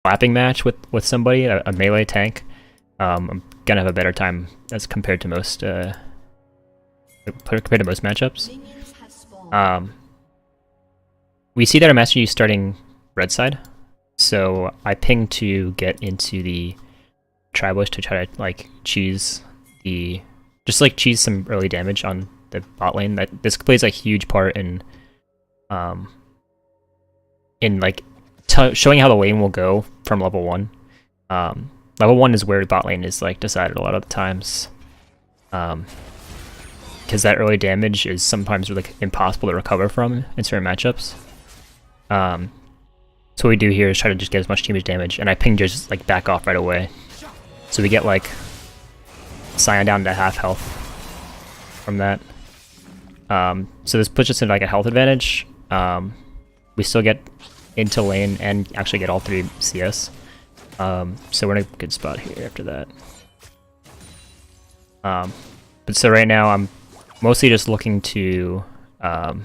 slapping match with somebody, a melee tank, I'm gonna have a better time as compared to most matchups. We see that our Master Yi is starting red side, so I ping to get into the Tribush to try to like cheese some early damage on the bot lane. That this plays a huge part in like showing how the lane will go from level 1. Level 1 is where the bot lane is like decided a lot of the times, because that early damage is sometimes really impossible to recover from in certain matchups. So what we do here is try to just get as much teamage damage, and I ping just like back off right away, so we get like Sion down to half health from that. So this puts us in like a health advantage. We still get into lane and actually get all 3 CS. So we're in a good spot here after that. But so right now I'm mostly just looking to kind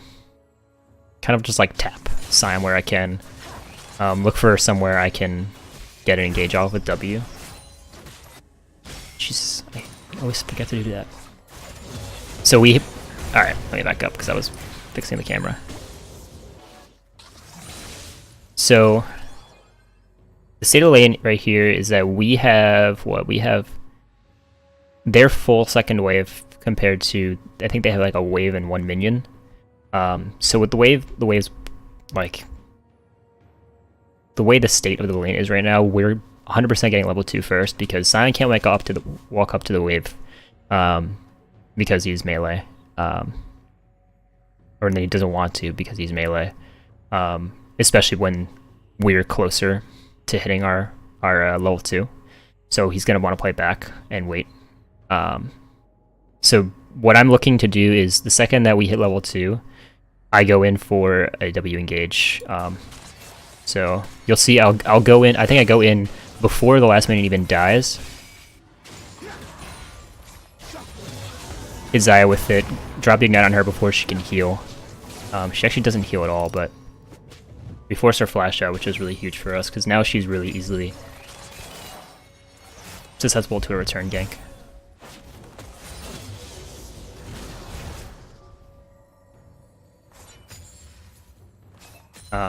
of just like tap Sion where I can. Look for somewhere I can get an engage off with W. Jesus, I always forget to do that. So we... Alright, let me back up because I was fixing the camera. So the state of the lane right here is that we have what? We have their full second wave compared to, I think they have like a wave and 1 minion. So with the wave's like, the way the state of the lane is right now, we're 100% getting level 2 first because Sion can't walk up to the wave because he's melee. Or he doesn't want to because he's melee. Especially when we're closer to hitting our level 2. So he's going to want to play back and wait. So what I'm looking to do is the second that we hit level 2, I go in for a W engage. So you'll see I'll go in, I think I go in before the last minion even dies. Hit Xayah with it, drop the ignite on her before she can heal. She actually doesn't heal at all, but we forced her flash out, which is really huge for us, because now she's really easily susceptible to a return gank.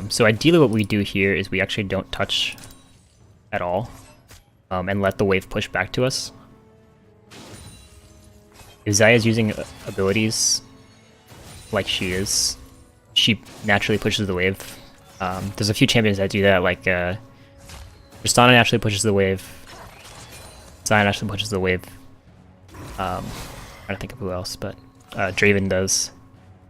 So ideally what we do here is we actually don't touch at all, and let the wave push back to us. If Xayah is using abilities like she is, she naturally pushes the wave. There's a few champions that do that, like Tristana naturally pushes the wave, Sion naturally pushes the wave. I don't think of who else, but Draven does.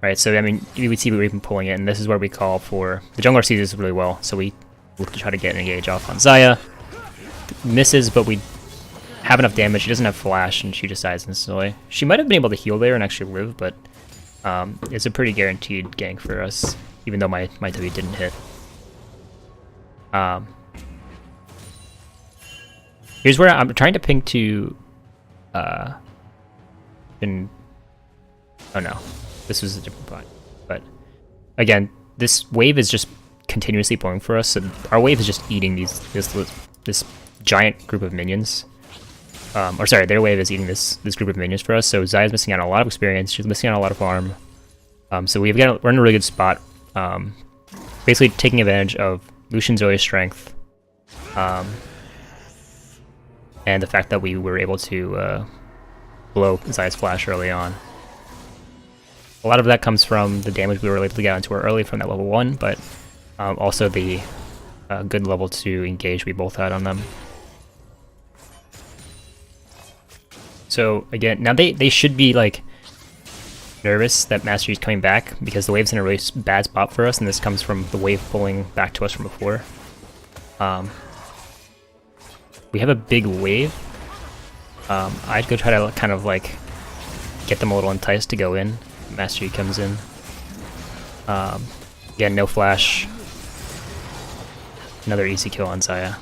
Right, so I mean, you would see Rakan pulling it, and this is where we call for... The jungler sees this really well, so we look to try to get an engage off on Xayah. Misses, but we have enough damage. She doesn't have flash, and she just dies instantly. She might have been able to heal there and actually live, but it's a pretty guaranteed gank for us, even though my W didn't hit. Here's where I'm trying to ping to... Oh no. This was a different point. But again, this wave is just continuously blowing for us, so our wave is just eating this giant group of minions. Or sorry, their wave is eating this group of minions for us, so Xayah's missing out on a lot of experience, she's missing out on a lot of farm. So we're in a really good spot. Basically taking advantage of Lucian's early strength, and the fact that we were able to blow Xayah's flash early on. A lot of that comes from the damage we were able to get onto her early from that level 1, but also the good level 2 engage we both had on them. So again, now they should be like nervous that Master Yi's coming back, because the wave's in a really bad spot for us, and this comes from the wave pulling back to us from before. We have a big wave. I'd go try to kind of like get them a little enticed to go in. Master Yi comes in. Again, no flash. Another easy kill on Xayah.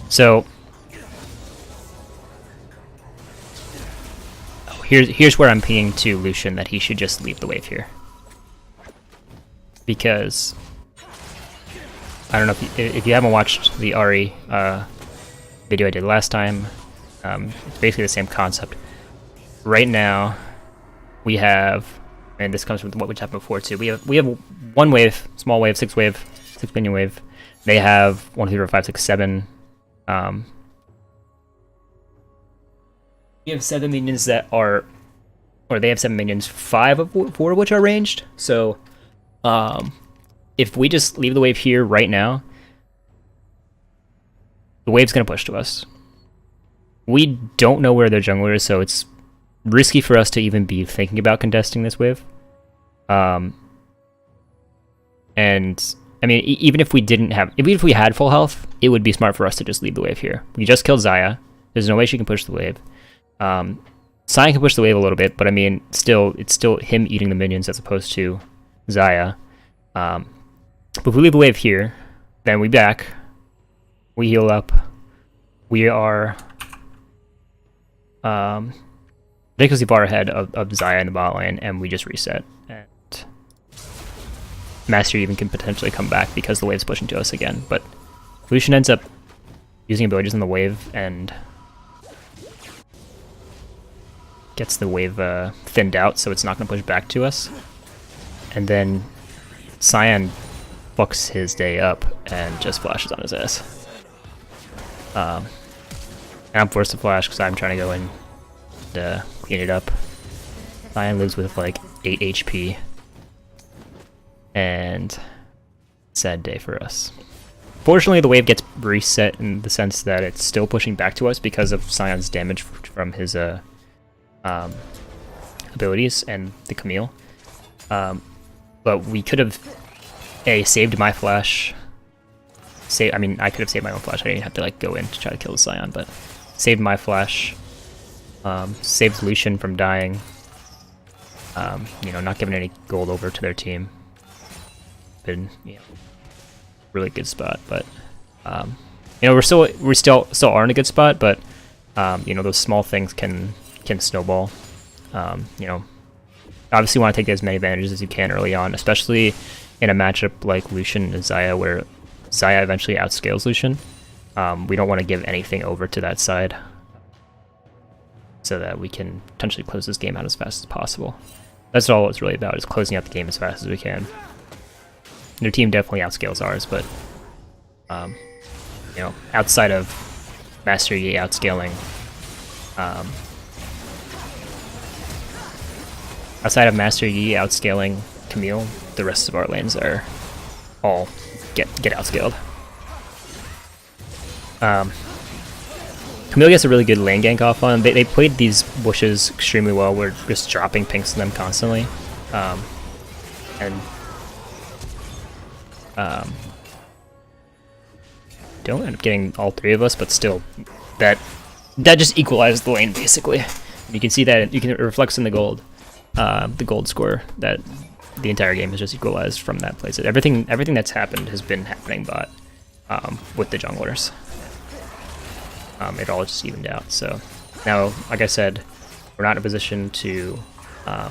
So here's where I'm pinging to Lucian that he should just leave the wave here, because I don't know if you haven't watched the Ari video I did last time. It's basically the same concept. Right now, we have, and this comes from what which happened before too. We have one wave, small wave, six minion wave. They have 1, 2, 3, 4, 5, 6, 7. We have 7 minions that are, or they have 7 minions, 4 of which are ranged. So, if we just leave the wave here right now, the wave's gonna push to us. We don't know where their jungler is, so it's risky for us to even be thinking about contesting this wave. And I mean, even if we had full health, it would be smart for us to just leave the wave here. We just killed Xayah. There's no way she can push the wave. Sion can push the wave a little bit, but I mean, it's still him eating the minions as opposed to Xayah. But if we leave the wave here, then we back, we heal up, we are ridiculously far ahead of Xayah in the bot lane, and we just reset. And Master even can potentially come back because the wave's pushing to us again. But Lucian ends up using abilities on the wave and gets the wave thinned out, so it's not going to push back to us. And then Sion fucks his day up and just flashes on his ass. And I'm forced to flash because I'm trying to go in and clean it up. Sion lives with like 8 HP. And sad day for us. Fortunately, the wave gets reset in the sense that it's still pushing back to us because of Sion's damage from his abilities and the Camille. But we could have saved my flash. I mean, I could have saved my own flash. I didn't have to like go in to try to kill the Sion, but saved my flash. Saved Lucian from dying. You know, not giving any gold over to their team. Been, you know, really good spot, but you know, we still are in a good spot, but you know, those small things can snowball. You know, obviously want to take as many advantages as you can early on, especially in a matchup like Lucian and Xayah, where Xayah eventually outscales Lucian. We don't want to give anything over to that side, so that we can potentially close this game out as fast as possible. That's all it's really about, is closing out the game as fast as we can. Their team definitely outscales ours, but you know, outside of Master Yi outscaling, Camille, the rest of our lanes are all get outscaled. Camille gets a really good lane gank off on them. They played these bushes extremely well. We're just dropping pinks to them constantly, and don't end up getting all 3 of us, but still, that just equalized the lane basically. You can see that it reflects in the gold score, that the entire game is just equalized from that place. Everything that's happened has been happening, but with the junglers, it all just evened out. So now, like I said, we're not in a position to. I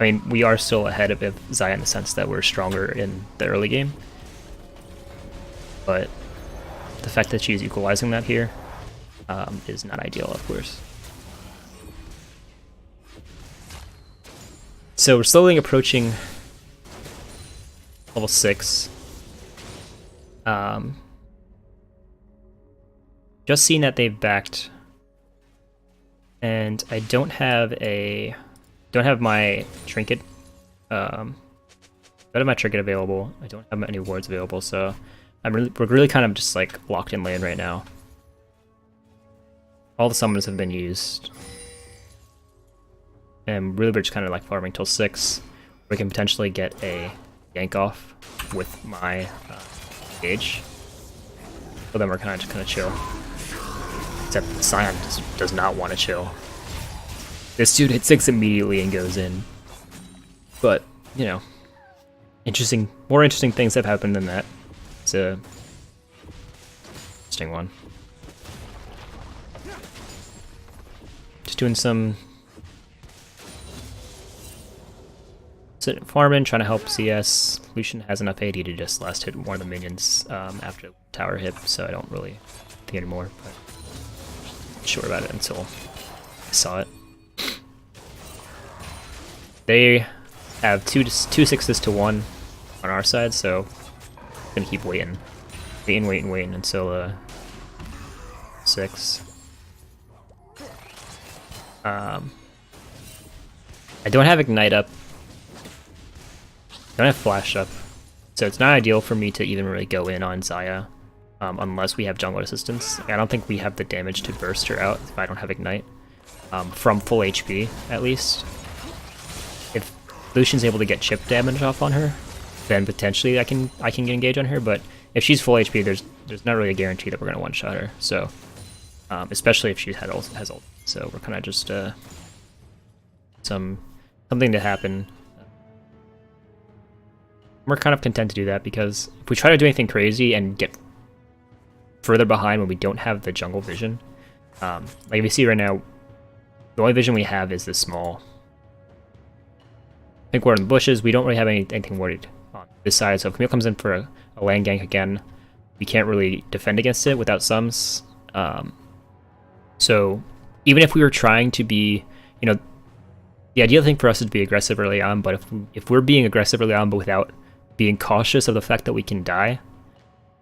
mean, we are still ahead of Xayah in the sense that we're stronger in the early game, but the fact that she's equalizing that here is not ideal, of course. So we're slowly approaching level 6. Just seen that they've backed, and I don't have my trinket. I don't have my trinket available. I don't have any wards available, so we're really kind of just like locked in lane right now. All the summons have been used, and really we're just kind of like farming till 6. We can potentially get a gank off with my gauge. But then we're kind of just gonna chill. Except Sion does not want to chill. This dude hits 6 immediately and goes in. But, you know, more interesting things have happened than that. It's a interesting one. Just doing some sitting farming, trying to help CS. Lucian has enough AD to just last hit one of the minions after tower hit, so I don't really think anymore. But I'm sure about it until I saw it. They have two 6s to 1 on our side, so I'm gonna keep waiting until 6. I don't have Ignite up. I don't have Flash up. So it's not ideal for me to even really go in on Xayah unless we have jungle assistance. I don't think we have the damage to burst her out if I don't have Ignite. From full HP, at least. If Lucian's able to get chip damage off on her, then potentially I can engage on her, but if she's full HP, there's not really a guarantee that we're gonna one-shot her. So especially if she has ult. So we're kind of just something to happen. We're kind of content to do that because if we try to do anything crazy and get further behind when we don't have the jungle vision, like if you see right now, the only vision we have is this small. I think we're in the bushes. We don't really have anything worried on this side. So if Camille comes in for a lane gank again, we can't really defend against it without sums. So even if we were trying to be, the ideal thing for us is to be aggressive early on, but if we're being aggressive early on but without being cautious of the fact that we can die,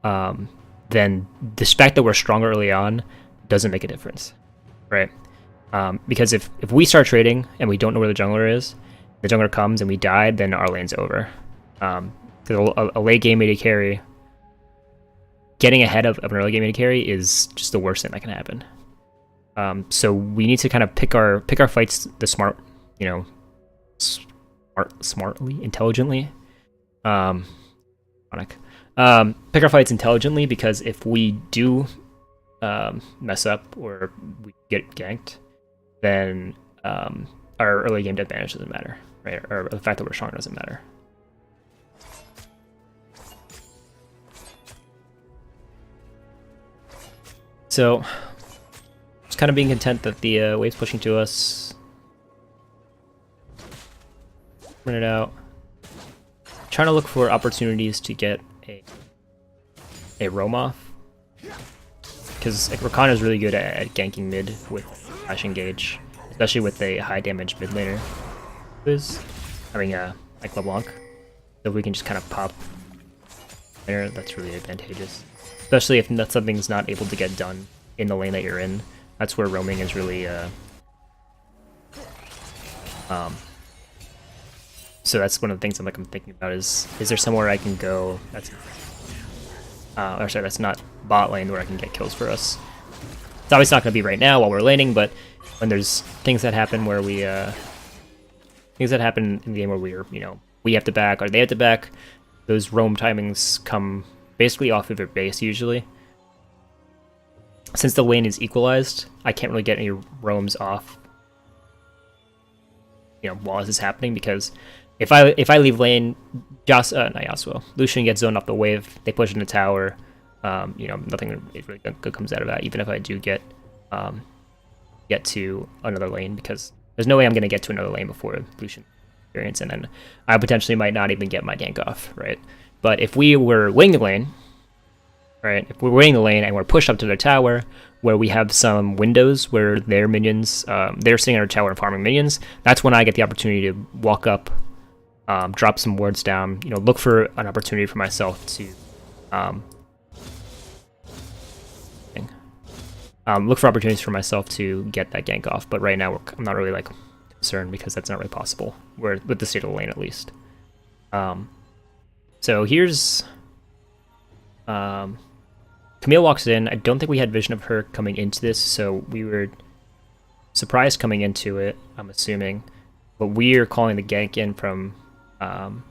then the fact that we're stronger early on doesn't make a difference, right? Because if we start trading and we don't know where the jungler is, the jungler comes and we die, then our lane's over. Because a late game AD carry, getting ahead of an early game AD carry is just the worst thing that can happen. So we need to kind of pick our fights the smart, smartly, intelligently. Pick our fights intelligently, because if we do mess up or we get ganked, then our early game advantage doesn't matter, right? Or the fact that we're strong doesn't matter. So just kind of being content that the wave's pushing to us. Run it out. Trying to look for opportunities to get a roam off, because Rakan is really good at ganking mid with flash engage, especially with a high damage mid laner who is having like LeBlanc. So if we can just kind of pop there, that's really advantageous, especially if something's not able to get done in the lane that you're in. That's where roaming is really so that's one of the things I'm thinking about is there somewhere I can go that's that's not bot lane where I can get kills for us. It's obviously not going to be right now while we're laning, but when there's things that happen where we things that happen in the game where we have to back or they have to back, those roam timings come basically off of your base usually. Since the lane is equalized, I can't really get any roams off while this is happening, because if I leave lane, Lucian gets zoned off the wave, they push in the tower, nothing really good comes out of that, even if I do get to another lane, because there's no way I'm going to get to another lane before Lucian experience, and then I potentially might not even get my gank off, right? But if we were winning the lane, right, if we're winning the lane and we're pushed up to their tower, where we have some windows where their minions, they're sitting on our tower and farming minions, that's when I get the opportunity to walk up, drop some wards down, look for an opportunity for myself to look for opportunities for myself to get that gank off. But right now I'm not really concerned, because that's not really possible with the state of the lane, at least. So here's Camille walks in. I don't think we had vision of her coming into this, so we were surprised coming into it, I'm assuming. But we are calling the gank in from so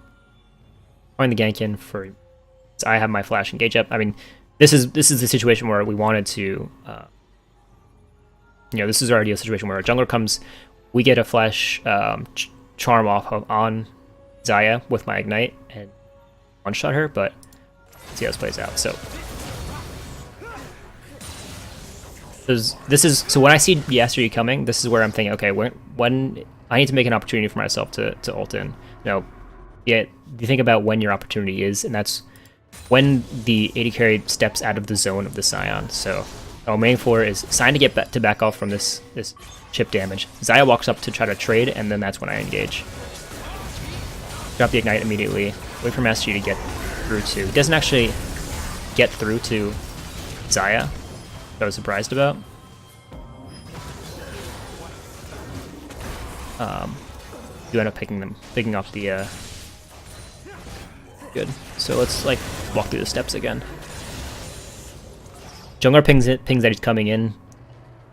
I have my flash engage up. I mean, this is the situation where we wanted to this is our ideal situation where a jungler comes, we get a flash charm off on Xayah with my ignite and one-shot her, but let's see how this plays out. So so when I see Yasuo coming, this is where I'm thinking, okay, when I need to make an opportunity for myself to ult in. Yeah, you think about when your opportunity is, and that's when the AD carry steps out of the zone of the Sion. So what I'm waiting for is Sion to get to back off from this chip damage. Xayah walks up to try to trade, and then that's when I engage. Drop the Ignite immediately. Wait for Master Yi to get through to. He doesn't actually get through to Xayah, which I was surprised about. You end up picking off the good. So let's like walk through the steps again. Jungler pings that he's coming in.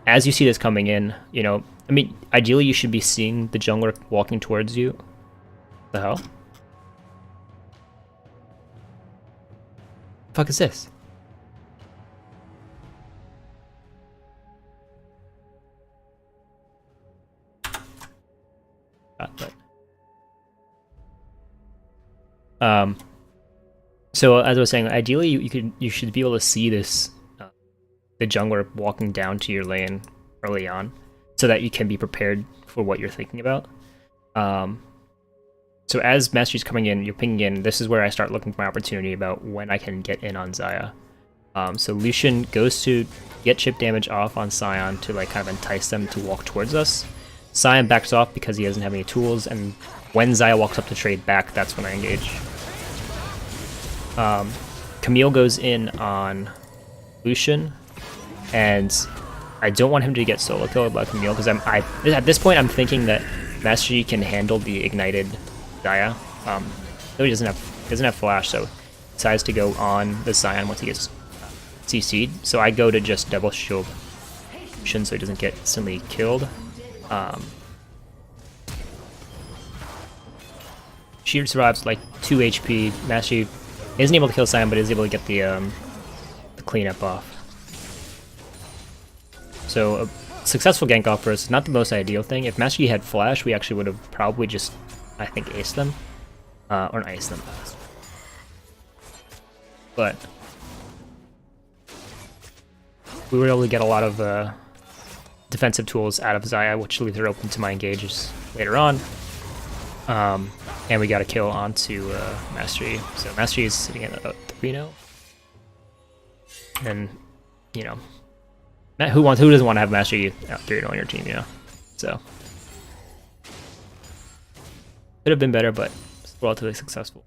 As you see this coming in, you know, I mean, ideally you should be seeing the jungler walking towards you. The hell? The fuck is this? So as I was saying, ideally you should be able to see this the jungler walking down to your lane early on, so that you can be prepared for what you're thinking about. So as Master Yi's coming in, you're pinging in. This is where I start looking for my opportunity about when I can get in on Xayah. So Lucian goes to get chip damage off on Sion to like kind of entice them to walk towards us. Sion backs off because he doesn't have any tools, and when Xayah walks up to trade back, that's when I engage. Camille goes in on Lucian, and I don't want him to get solo killed by Camille because at this point I'm thinking that Master Yi can handle the ignited Xayah. Though he doesn't have flash, so he decides to go on the Sion once he gets CC'd. So I go to just double shield Lucian so he doesn't get instantly killed. She survives like 2 HP. Master Yi isn't able to kill Sion, but is able to get the cleanup off. So a successful gank off for us is not the most ideal thing. If Master Yi had flash, we actually would have probably just, I think, aced them. Or not aced them. But we were able to get a lot of defensive tools out of Xayah, which leaves her open to my engages later on. And we got a kill onto Master Yi. So Master Yi is sitting at about 3-0. And, you know, who doesn't want to have Master Yi out 3-0 on your team, you know? So could have been better, but it's relatively successful.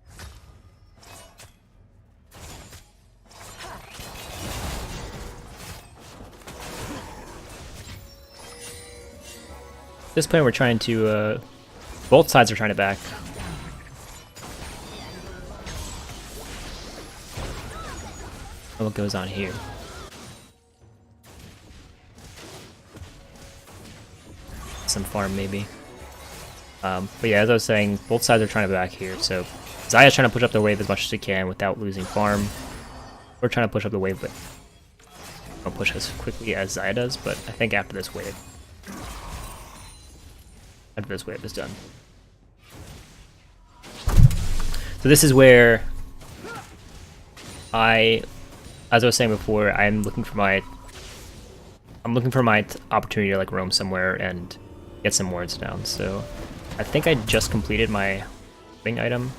At this point, we're trying to both sides are trying to back. What goes on here? Some farm maybe. But yeah, as I was saying, both sides are trying to back here. So Xayah's trying to push up the wave as much as she can without losing farm. We're trying to push up the wave, but don't push as quickly as Xayah does. But I think after this wave is done. So this is where as I was saying before, I'm looking for my opportunity to like roam somewhere and get some wards down. So I think I just completed my thing item.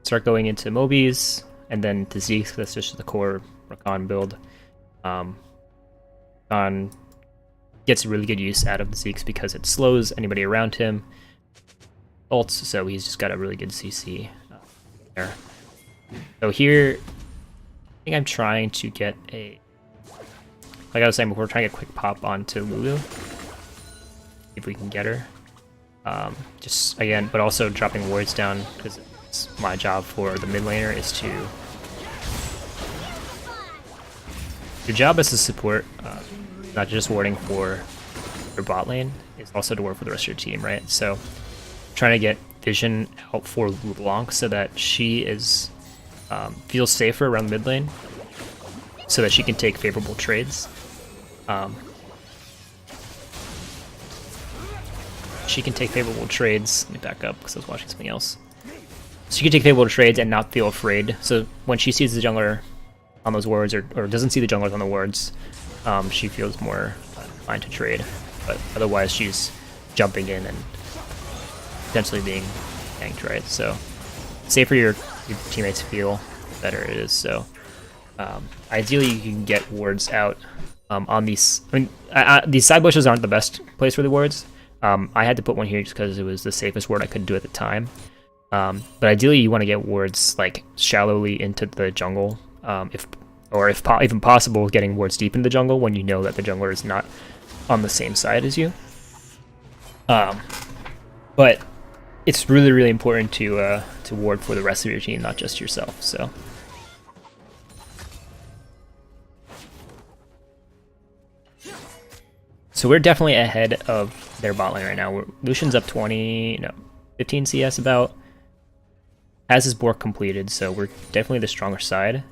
Start going into Mobies and then to Zeke's. That's just the core Rakan build. Rakan gets really good use out of the Zeke's because it slows anybody around him. Ults, so he's just got a really good CC there. So here, I think I'm trying to get like I was saying before, trying to get a quick pop onto Lulu. If we can get her. Just again, but also dropping wards down because it's my job for the mid laner is to. Your job as a support, not just warding for your bot lane, is also to ward for the rest of your team, right? So trying to get vision out for LeBlanc so that she is feels safer around the mid lane, so that she can take favorable trades. She can take favorable trades. Let me back up because I was watching something else. She can take favorable trades and not feel afraid. So when she sees the jungler on those wards, or doesn't see the junglers on the wards, she feels more inclined to trade. But otherwise, she's jumping in and potentially being tanked, right? So safer your teammates feel, the better it is. So ideally you can get wards out on these. I mean, these side bushes aren't the best place for the wards. I had to put one here just because it was the safest ward I could do at the time. But ideally you want to get wards like shallowly into the jungle, if even possible, getting wards deep into the jungle when you know that the jungler is not on the same side as you. But it's really, really important to ward for the rest of your team, not just yourself. So we're definitely ahead of their bot lane right now. Lucian's up 15 CS about. Has his Bork completed, so we're definitely the stronger side.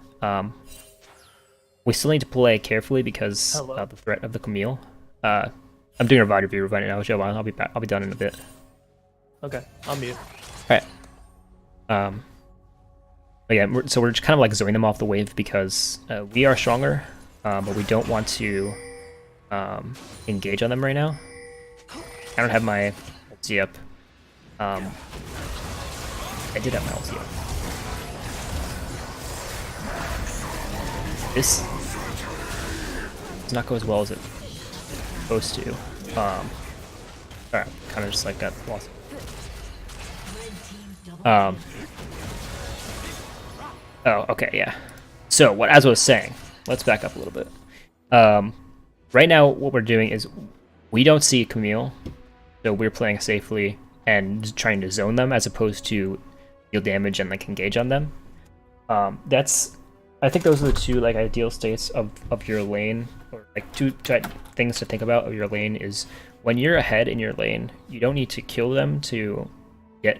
We still need to play carefully because of the threat of the Camille. I'm doing a Rivalry review right now, Joe. I'll be back. I'll be done in a bit. Okay, I'll mute. All right. But yeah, so we're just kind of like zoning them off the wave because we are stronger, but we don't want to engage on them right now. I don't have my ulti up. I did have my ulti up. This does not go as well as it's supposed to. Alright, kind of just like got lost. Oh, okay, yeah. So, as I was saying, let's back up a little bit. Right now, what we're doing is we don't see Camille, so we're playing safely and trying to zone them as opposed to deal damage and like engage on them. I think those are the two like ideal states of your lane, or like two things to think about of your lane is when you're ahead in your lane, you don't need to kill them to get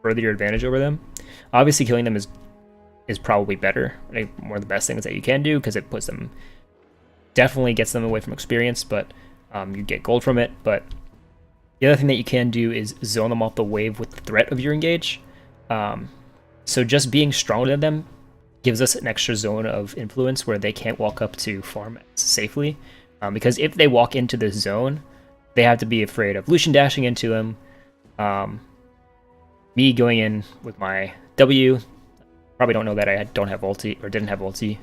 further your advantage over them. Obviously, killing them is probably better, like one of the best things that you can do because it puts them, definitely gets them away from experience, but you get gold from it. But the other thing that you can do is zone them off the wave with the threat of your engage. So just being stronger than them gives us an extra zone of influence where they can't walk up to farm safely. Because if they walk into this zone, they have to be afraid of Lucian dashing into them, me going in with my W. Probably don't know that I don't have ulti or didn't have ulti,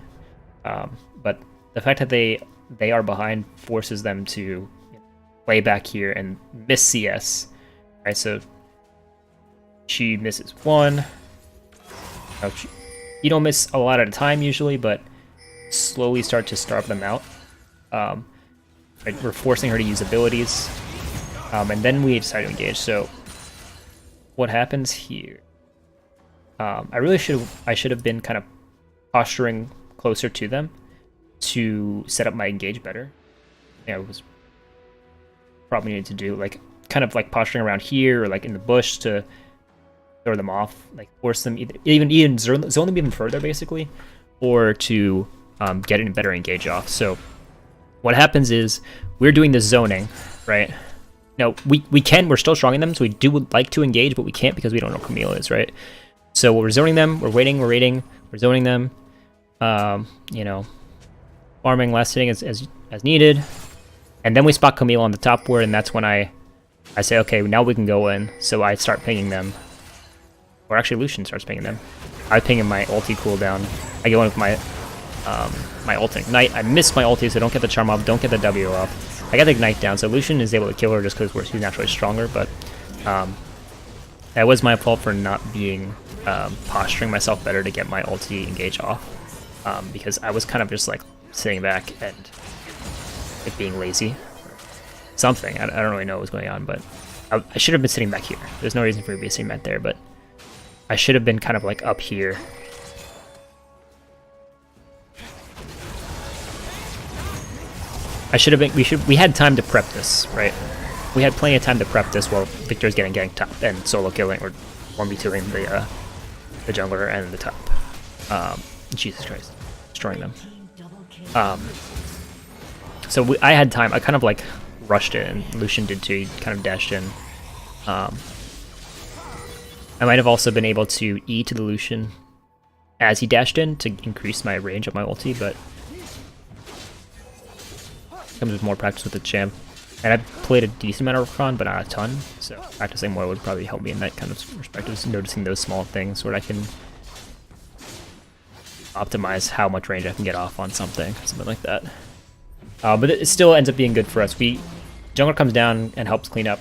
but the fact that they are behind forces them to play back here and miss CS. Right, so she misses one. You don't miss a lot at a time usually, but slowly start to starve them out. Right, we're forcing her to use abilities, and then we decide to engage. So what happens here? I should have been kind of posturing closer to them to set up my engage better. Yeah, it was probably needed to do like kind of like posturing around here or like in the bush to throw them off, like force them even zone them even further basically, or to get a better engage off. So what happens is we're doing the zoning, right? Now we're still strong in them, so we do like to engage, but we can't because we don't know Camille is, right? So we're zoning them, we're waiting, we're zoning them, you know, farming, last hitting as needed, and then we spot Camille on the top ward, and that's when I say, okay, now we can go in. So I start pinging them, or actually Lucian starts pinging them. I ping in my ulti cooldown. I go in with my my ult ignite. I miss my ulti, so don't get the charm off, don't get the W off. I got the ignite down, so Lucian is able to kill her just because she's naturally stronger, but that was my fault for not being posturing myself better to get my ulti engage off, because I was kind of just like sitting back and like being lazy. Something. I don't really know what was going on, but I should have been sitting back here. There's no reason for me to be sitting back there, but I should have been kind of like up here. I should have been. We had time to prep this, right? We had plenty of time to prep this while Victor's getting top and solo killing or 1v2ing the jungler and the top. Jesus Christ, destroying them. So I had time. I kind of like rushed it, and Lucian did too. He kind of dashed in. I might have also been able to E to the Lucian as he dashed in to increase my range of my ulti, but comes with more practice with the champ. And I played a decent amount of Rakan, but not a ton, So practicing more would probably help me in that kind of perspective, just noticing those small things where I can optimize how much range I can get off on something like that. But it still ends up being good for us. Jungler comes down and helps clean up,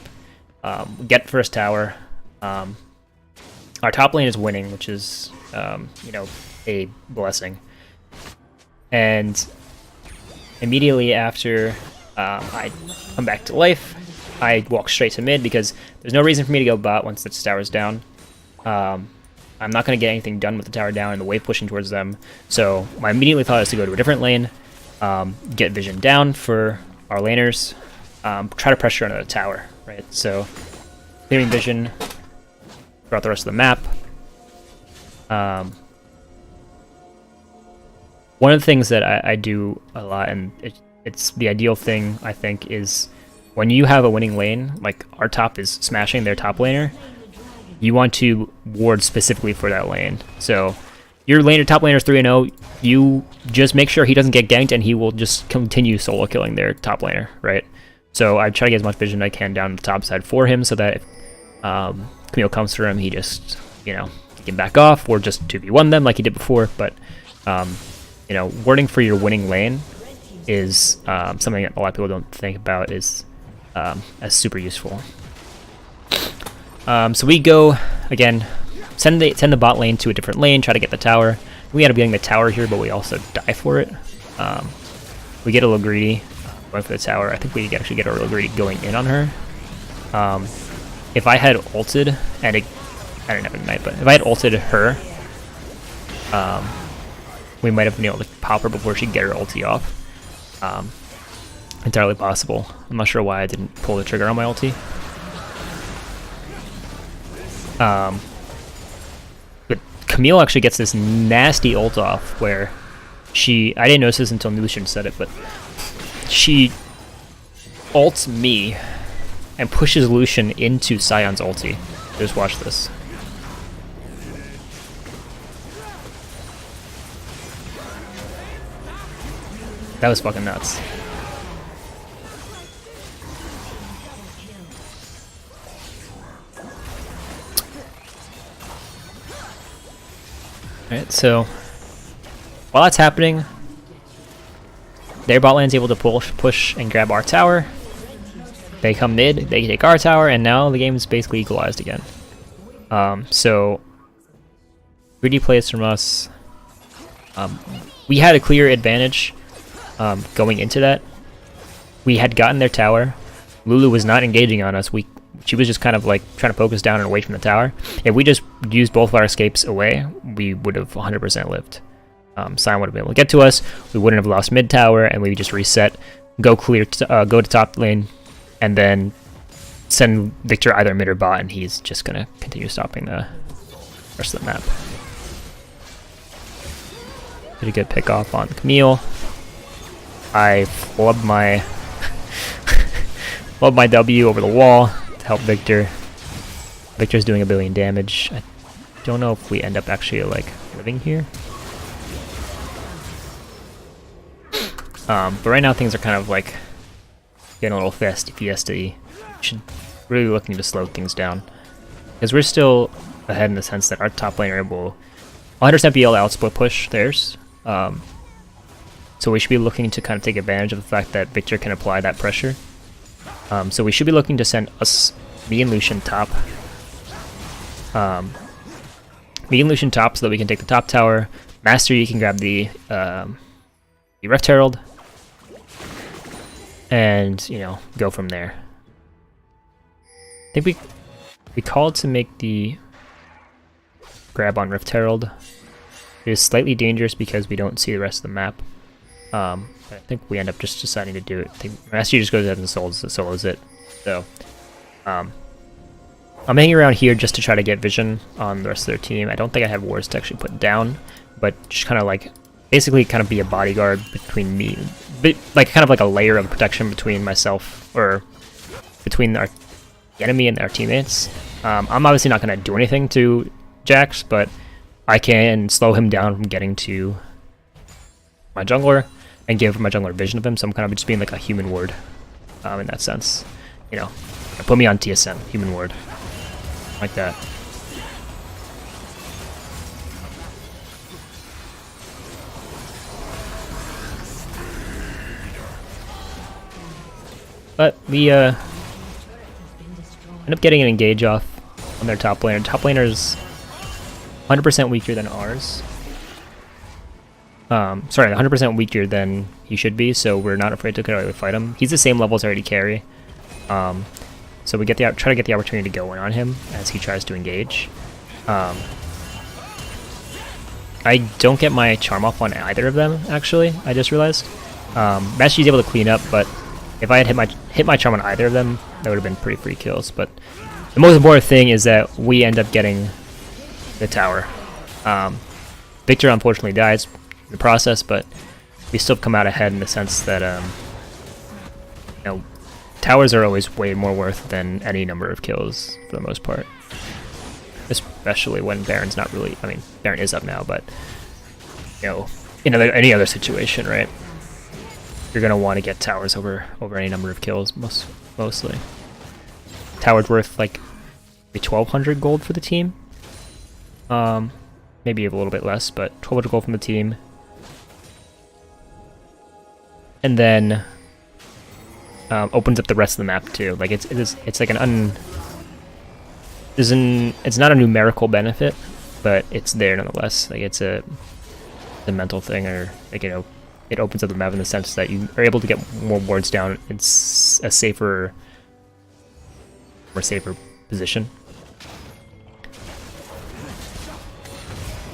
get first tower. Our top lane is winning, which is you know, a blessing. And immediately after I come back to life, I walk straight to mid because there's no reason for me to go bot once the tower's down. I'm not going to get anything done with the tower down and the wave pushing towards them. So my immediately thought is to go to a different lane, get vision down for our laners, try to pressure under the tower, right? So clearing vision throughout the rest of the map. One of the things that I do a lot, and it's the ideal thing, I think, is when you have a winning lane, like our top is smashing their top laner, you want to ward specifically for that lane. So your top laner is 3-0, you just make sure he doesn't get ganked and he will just continue solo killing their top laner, right? So I try to get as much vision as I can down the top side for him so that if Camille comes for him, he just, you know, he can back off or just 2v1 them like he did before. But, you know, warding for your winning lane is something that a lot of people don't think about is as super useful. So we go, again, send the bot lane to a different lane, try to get the tower. We end up getting the tower here, but we also die for it. We get a little greedy going for the tower. I think we actually get a little greedy going in on her. If I had ulted, and I don't have Ignite, but if I had ulted her, we might have been able to pop her before she could get her ulti off. Entirely possible. I'm not sure why I didn't pull the trigger on my ulti. But Camille actually gets this nasty ult off where I didn't notice this until Lucian said it, but she ults me and pushes Lucian into Sion's ulti. Just watch this. That was fucking nuts. Alright, so while that's happening, their bot lane's able to push and grab our tower. They come mid, they take our tower, and now the game is basically equalized again. So greedy plays from us. We had a clear advantage going into that. We had gotten their tower. Lulu was not engaging on us. She was just kind of like trying to focus down and away from the tower. If we just used both of our escapes away, we would have 100% lived. Sion would have been able to get to us. We wouldn't have lost mid tower, and we just reset, go to top lane, and then send Victor either mid or bot, and he's just gonna continue stopping the rest of the map. Did a good pick off on Camille. I flubbed my flubbed my W over the wall to help Victor. Victor's doing 1 billion damage. I don't know if we end up actually like living here. But right now things are kind of like getting a little fiesty. Should really looking to slow things down because we're still ahead in the sense that our top lane are able 100% be able to outsplit push theirs. So we should be looking to kind of take advantage of the fact that Victor can apply that pressure. So we should be looking to send me and Lucian top. Me and Lucian top so that we can take the top tower. Master, you can grab the Rift Herald. And, you know, go from there. I think we called to make the grab on Rift Herald. It is slightly dangerous because we don't see the rest of the map. I think we end up just deciding to do it. I think Master just goes ahead and solos it. So, I'm hanging around here just to try to get vision on the rest of their team. I don't think I have wards to actually put down, but just kind of like, basically kind of be a bodyguard between me, like kind of like a layer of protection between myself, or between the enemy and our teammates. I'm obviously not going to do anything to Jax, but I can slow him down from getting to my jungler and give my jungler vision of him, so I'm kind of just being like a human ward in that sense, you know. Put me on TSM, Human Ward. Like that. But we end up getting an engage off on their top laner. Top laner's 100% weaker than ours. Sorry, 100% weaker than he should be, so we're not afraid to go fight him. He's the same level as already carry. So we try to get the opportunity to go in on him as he tries to engage. I don't get my charm off on either of them, actually, I just realized. Master Yi's able to clean up, but if I had hit my charm on either of them, that would have been pretty free kills. But the most important thing is that we end up getting the tower. Victor unfortunately dies in the process, but we still come out ahead in the sense that you know, towers are always way more worth than any number of kills for the most part. Especially when Baron's not really. I mean, Baron is up now, but you know, in any other situation, right? You're gonna want to get towers over any number of kills, mostly. Tower's worth like maybe 1,200 gold for the team. Maybe a little bit less, but 1,200 gold from the team. And then opens up the rest of the map too. Like it's like it's not a numerical benefit, but it's there nonetheless. Like it's a mental thing, or like, you know, it opens up the map in the sense that you are able to get more wards down. It's a safer position.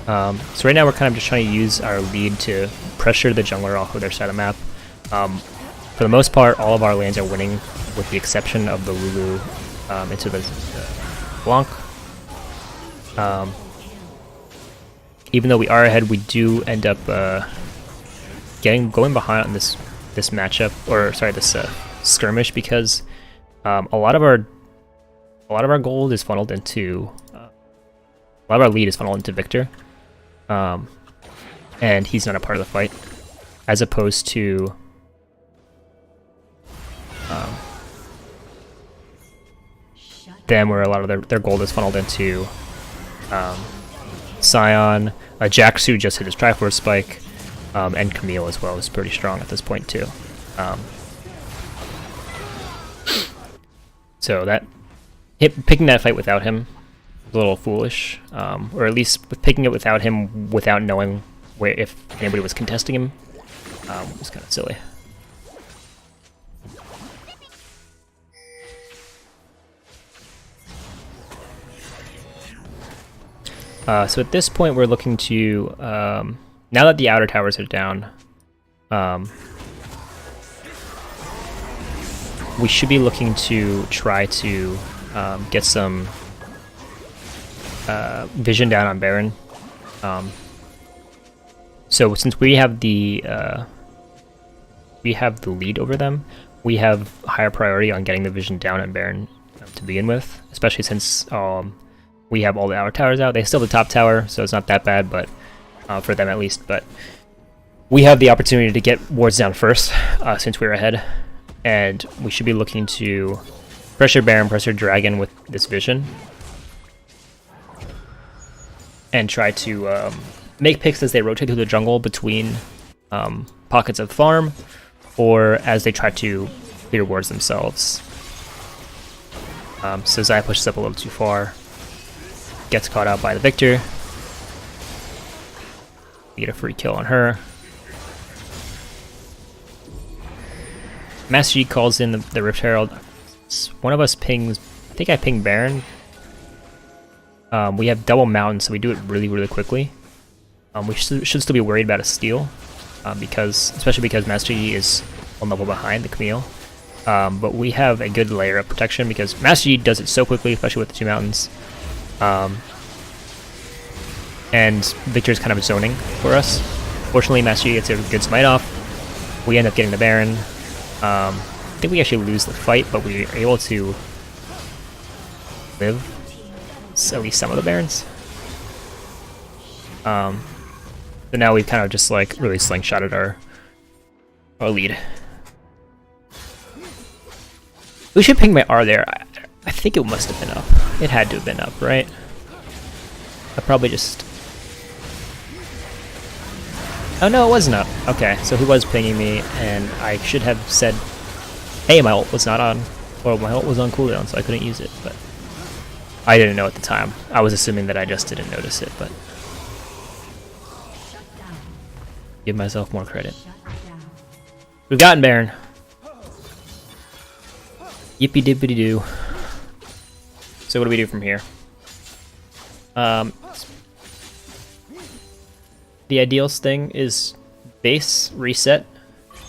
So right now we're kind of just trying to use our lead to pressure the jungler off of their side of the map. For the most part, all of our lanes are winning, with the exception of the Lulu into the Blanc. Even though we are ahead, we do end up going behind on this matchup, or sorry, this skirmish, because a lot of our gold is funneled into a lot of our lead is funneled into Victor, and he's not a part of the fight, as opposed to them, where a lot of their gold is funneled into Sion. Jaxu just hit his Triforce Spike, and Camille as well is pretty strong at this point too. So that picking that fight without him was a little foolish, or at least with picking it without him, without knowing if anybody was contesting him, was kind of silly. So at this point we're looking to, now that the outer towers are down, we should be looking to try to get some vision down on Baron. So since we have the lead over them, we have higher priority on getting the vision down on Baron to begin with, especially since we have all the outer towers out. They still have the top tower, so it's not that bad, but for them at least. But we have the opportunity to get wards down first, since we're ahead, and we should be looking to pressure Baron, pressure Dragon with this vision, and try to make picks as they rotate through the jungle between pockets of farm, or as they try to clear wards themselves. So Xayah pushes up a little too far, gets caught out by the Victor. We get a free kill on her. Master Yi calls in the Rift Herald. One of us pings, I think I pinged Baron. We have double mountain, so we do it really quickly. We should still be worried about a steal, especially because Master Yi is one level behind the Camille. But we have a good layer of protection because Master Yi does it so quickly, especially with the two mountains. And Victor's kind of zoning for us. Fortunately, Master Yi gets a good smite off. We end up getting the Baron. I think we actually lose the fight, but we are able to live at least some of the Barons. So now we've kind of just like really slingshotted our lead. We should ping my R there. I think it must have been up. It had to have been up, right? I probably just... Oh no, it wasn't up. Okay, so he was pinging me, and I should have said, hey, my ult was not on. Well, my ult was on cooldown, so I couldn't use it, but... I didn't know at the time. I was assuming that I just didn't notice it, but... Give myself more credit. We've gotten Baron. Yippee dippity doo. So what do we do from here? The ideal thing is base, reset,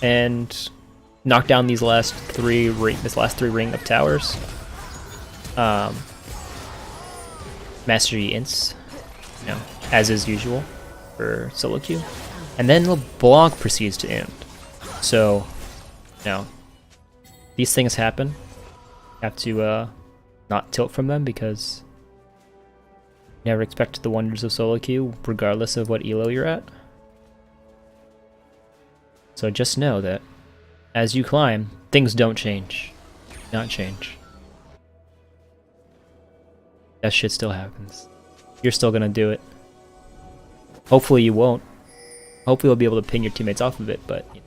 and knock down these last three ring of towers. Mastery ints, you know, as is usual for solo queue. And then LeBlanc proceeds to end. So, you know, these things happen. You have to not tilt from them because you never expect the wonders of solo queue, regardless of what elo you're at. So just know that as you climb, things don't change. Not change. That shit still happens. You're still gonna do it. Hopefully you won't. Hopefully you'll be able to ping your teammates off of it, but you know,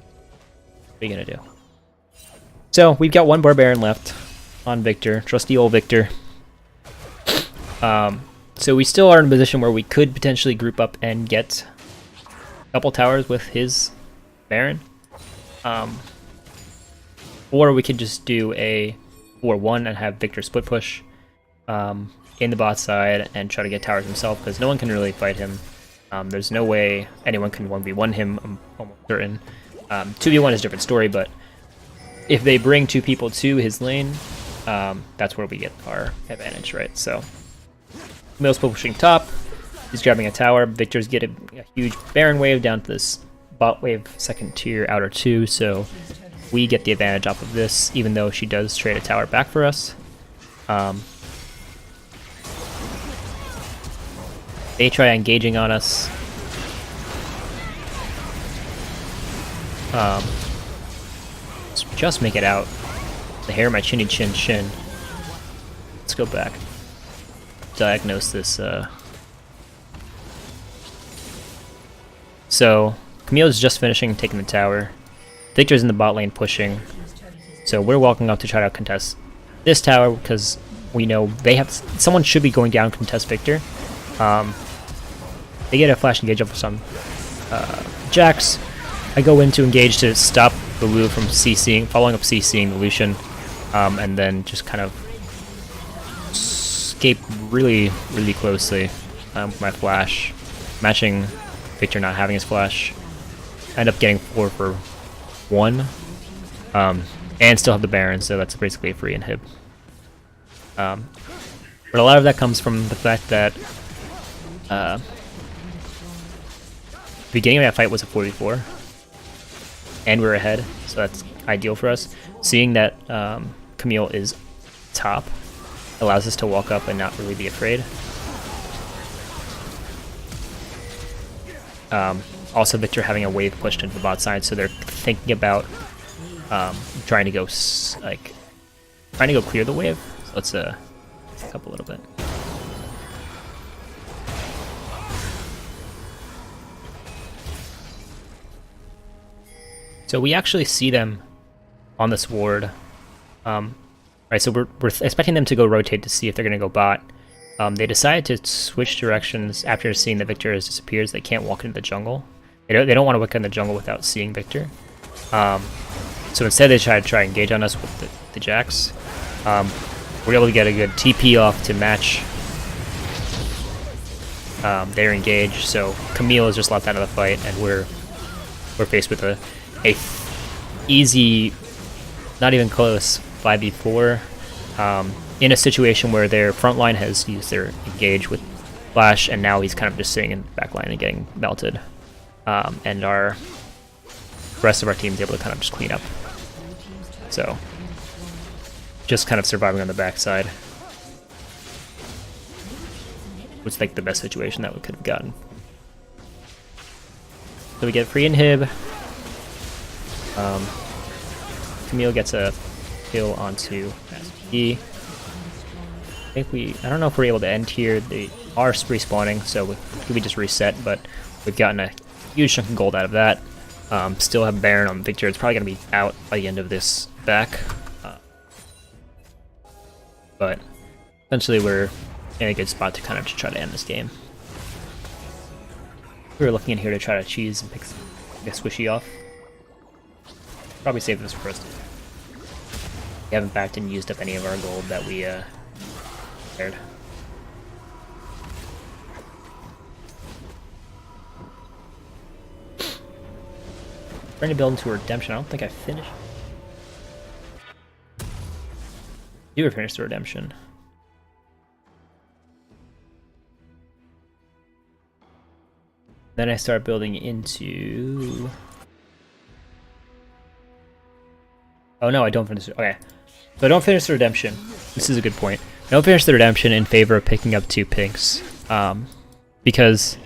what are you gonna do? So we've got one Barbarian left on Victor, trusty old Victor. So we still are in a position where we could potentially group up and get a couple towers with his Baron. Or we could just do a 4-1 and have Victor split push in the bot side and try to get towers himself, because no one can really fight him. There's no way anyone can 1v1 him, I'm almost certain. 2v1 is a different story, but if they bring two people to his lane, that's where we get our advantage, right? So, Camille's pushing top, he's grabbing a tower, Victor's getting a huge Baron wave down to this bot wave second tier outer 2, so we get the advantage off of this, even though she does trade a tower back for us. They try engaging on us. Just make it out. The hair of my chinny chin chin. Let's go back. Diagnose this. So, Camille's just finishing taking the tower. Victor's in the bot lane pushing. So we're walking up to try to contest this tower because we know they have... Someone should be going down to contest Victor. They get a flash engage up for some Jax. I go in to engage to stop the Lu from CCing, following up CCing the Lucian, and then just kind of escape really, really closely with my flash, matching Victor not having his flash. End up getting 4 for 1, and still have the Baron, so that's basically a free inhib. But a lot of that comes from the fact that the beginning of that fight was a 4v4, and we're ahead, so that's ideal for us. Seeing that Camille is top allows us to walk up and not really be afraid. Also, Victor having a wave pushed into the bot side, so they're thinking about trying to go clear the wave. So let's back up a little bit. So we actually see them on this ward. Right, so we're expecting them to go rotate to see if they're going to go bot. They decided to switch directions after seeing that Victor has disappeared. They can't walk into the jungle. They don't want to walk in the jungle without seeing Victor. So instead they try to engage on us with the Jax. We're able to get a good TP off to match their engage. So Camille is just left out of the fight, and we're faced with a easy, not even close 5v4 in a situation where their front line has used their engage with flash, and now he's kind of just sitting in the back line and getting melted. And the rest of our team is able to kind of just clean up. So, just kind of surviving on the backside was like the best situation that we could have gotten. So we get free inhib. Camille gets a kill onto SP. I don't know if we're able to end here. They are respawning, so we just reset, but we've gotten a huge chunk of gold out of that. Still have Baron on Victor. It's probably going to be out by the end of this back. But essentially we're in a good spot to kind of try to end this game. We were looking in here to try to cheese and pick a squishy off. Probably save this for us. We haven't backed and used up any of our gold that we prepared. Trying to build into a redemption. I don't think I finished. You ever finished the redemption? Then I start building into. Oh no, I don't finish. Okay, so I don't finish the redemption. This is a good point. I don't finish the redemption in favor of picking up 2 pinks, because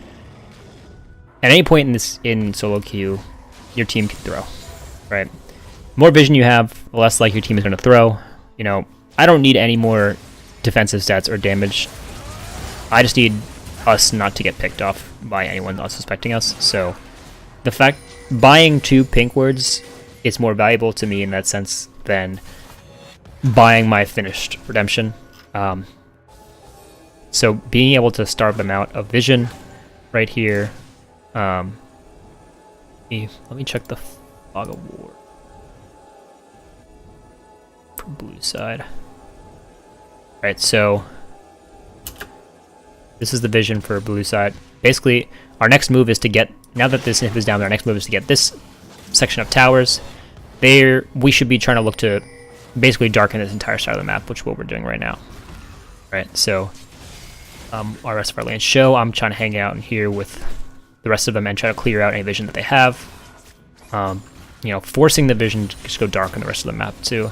at any point in solo queue, your team can throw, right? The more vision you have, the less like your team is going to throw. You know, I don't need any more defensive stats or damage. I just need us not to get picked off by anyone not suspecting us. So the fact buying 2 pink words is more valuable to me in that sense than buying my finished redemption. So being able to starve them out of vision right here. Let me check the Fog of War for blue side. Right, so this is the vision for blue side. Basically, our next move is to get, now that this inhib is down, our next move is to get this section of towers. There, we should be trying to look to basically darken this entire side of the map, which is what we're doing right now. Right, so our rest of our lanes show. I'm trying to hang out in here with the rest of them and try to clear out any vision that they have. You know, forcing the vision to just go dark on the rest of the map too.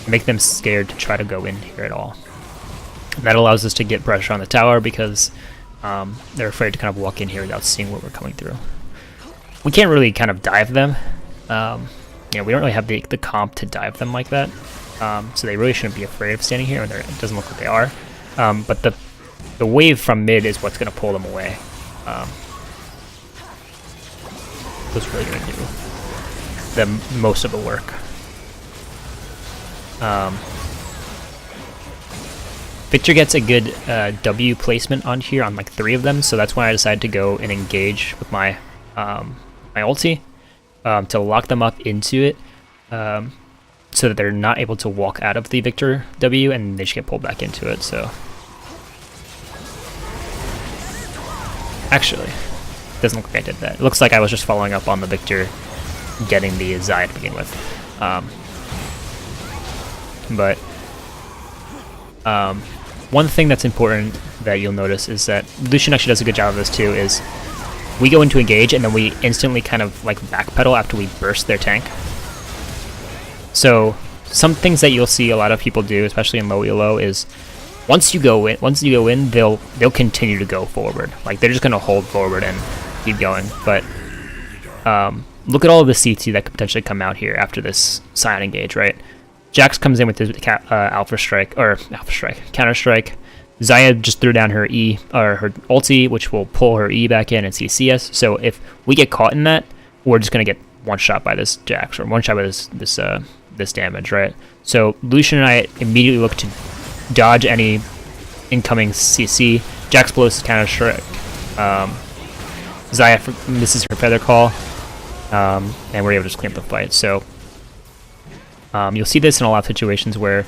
Make them scared to try to go in here at all. And that allows us to get pressure on the tower because they're afraid to kind of walk in here without seeing what we're coming through. We can't really kind of dive them. You know, we don't really have the comp to dive them like that. So they really shouldn't be afraid of standing here, and it doesn't look like they are. But the wave from mid is what's going to pull them away. That's really going to do most of the work. Victor gets a good W placement on here on like 3 of them, so that's when I decided to go and engage with my my ulti to lock them up into it, so that they're not able to walk out of the Victor W and they just get pulled back into it. So actually, it doesn't look like I did that. It looks like I was just following up on the Victor getting the Xayah to begin with. But one thing that's important that you'll notice is that Lucian actually does a good job of this too, is we go into engage and then we instantly kind of like backpedal after we burst their tank. So some things that you'll see a lot of people do, especially in low elo, is once you go in, they'll continue to go forward. Like they're just gonna hold forward and keep going. But look at all of the CT that could potentially come out here after this silent engage, right? Jax comes in with his Counter Strike. Xayah just threw down her E, or her ulti, which will pull her E back in and CC us. So if we get caught in that, we're just gonna get one shot by this Jax, or one shot by this damage, right? So Lucian and I immediately look to dodge any incoming CC. Jax blows his Counter Strike. Xayah misses her Feather Call, and we're able to just clean up the fight. So you'll see this in a lot of situations where